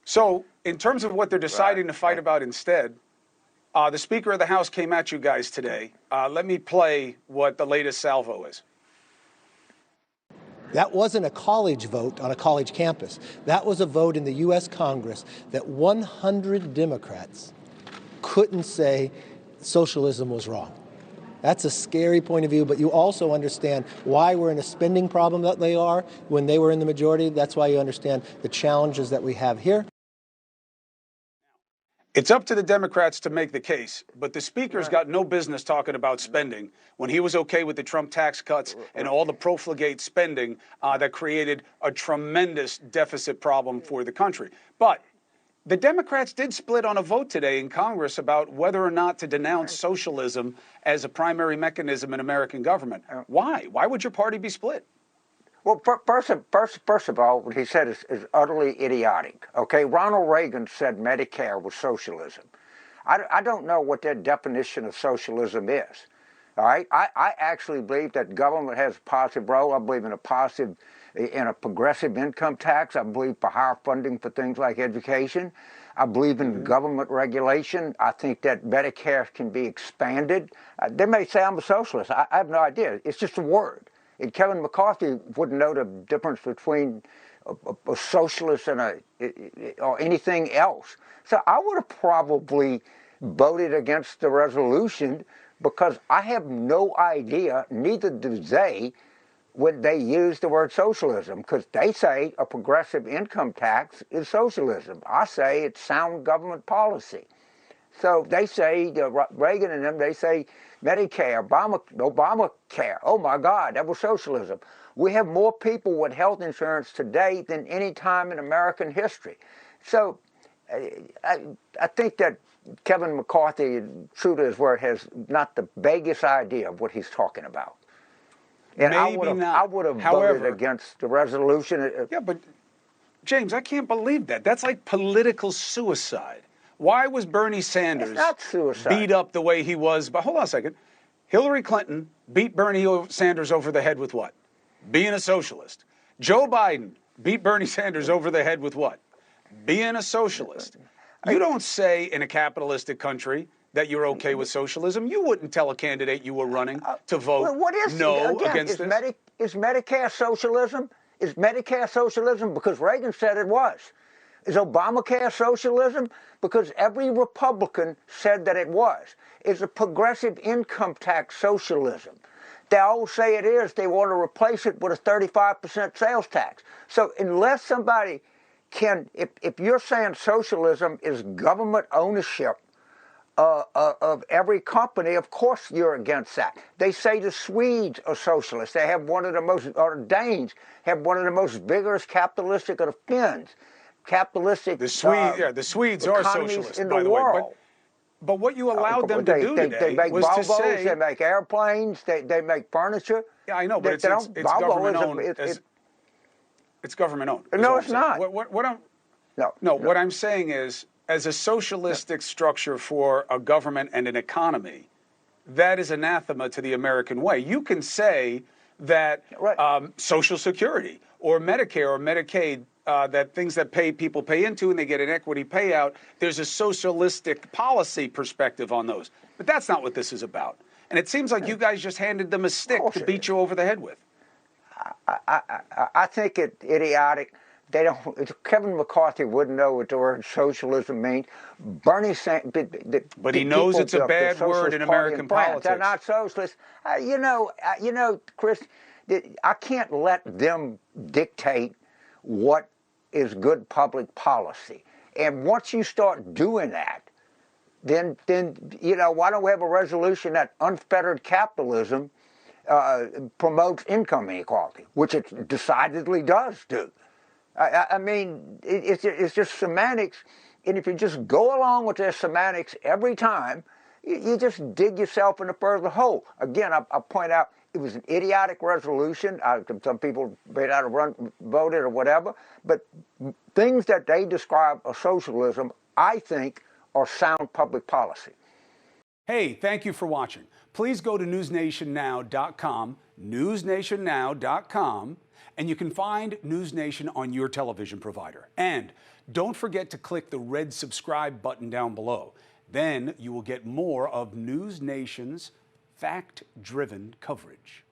So in terms of what they're deciding to fight about instead, the Speaker of the House came at you guys today. Let me play what the latest salvo is. That wasn't a college vote on a college campus. That was a vote in the U.S. Congress that 100 Democrats couldn't say socialism was wrong. That's a scary point of view, but you also understand why we're in a spending problem that they are when they were in the majority. That's why you understand the challenges that we have here. It's up to the Democrats to make the case, but the Speaker's got no business talking about spending when he was okay with the Trump tax cuts and all the profligate spending that created a tremendous deficit problem for the country. But the Democrats did split on a vote today in Congress about whether or not to denounce socialism as a primary mechanism in American government. Why? Why would your party be split? Well, first of all, what he said is utterly idiotic. Okay, Ronald Reagan said Medicare was socialism. I don't know what their definition of socialism is. All right, I actually believe that government has a positive role. I believe in a progressive income tax. I believe for higher funding for things like education. I believe in government regulation. I think that Medicare can be expanded. They may say I'm a socialist. I have no idea. It's just a word. And Kevin McCarthy wouldn't know the difference between a socialist and or anything else. So I would have probably voted against the resolution because I have no idea, neither do they, when they use the word socialism, because they say a progressive income tax is socialism. I say it's sound government policy. So they say, Reagan and them, they say Medicare, Obamacare. Oh my God, that was socialism. We have more people with health insurance today than any time in American history. So I think that Kevin McCarthy, true to his word, has not the vaguest idea of what he's talking about. And I would have voted against the resolution. Yeah, but James, I can't believe that. That's like political suicide. Why was Bernie Sanders beat up the way he was? But hold on a second. Hillary Clinton beat Bernie Sanders over the head with what? Being a socialist. Joe Biden beat Bernie Sanders over the head with what? Being a socialist. You don't say in a capitalistic country that you're okay with socialism. You wouldn't tell a candidate you were running to vote against this. Is Medicare socialism? Is Medicare socialism? Because Reagan said it was. Is Obamacare socialism? Because every Republican said that it was. Is a progressive income tax socialism? They all say it is. They want to replace it with a 35% sales tax. So unless somebody can, if you're saying socialism is government ownership of every company, of course you're against that. They say the Swedes are socialists. They have one of the most, or the Danes have one of the most vigorous capitalistic of the Finns. Capitalistic. The Swedes are socialists, by the way. But what you allowed them to do today was to say they make airplanes, they make furniture. Yeah, I know, but it's government owned. It's government owned. No, it's not. What I'm saying is, as a socialistic structure for a government and an economy, that is anathema to the American way. You can say that Social Security or Medicare or Medicaid, that things that people pay into and they get an equity payout, there's a socialistic policy perspective on those. But that's not what this is about. And it seems like you guys just handed them a stick to beat you over the head with. I think it's idiotic. They don't. Kevin McCarthy wouldn't know what the word socialism means. Bernie Sanders, but he knows it's a bad word in American politics. They're not socialists. You know, Chris, I can't let them dictate what is good public policy. And once you start doing that, then you know, why don't we have a resolution that unfettered capitalism promotes income inequality, which it decidedly does do. I mean, it's just semantics, and if you just go along with their semantics every time, you just dig yourself in a further hole. Again, I point out, it was an idiotic resolution. Some people may not have voted or whatever, but things that they describe as socialism, I think, are sound public policy. Hey, thank you for watching. Please go to newsnationnow.com, newsnationnow.com, and you can find NewsNation on your television provider. And Don't forget to click the red subscribe button down below. Then you will get more of NewsNation's fact-driven coverage.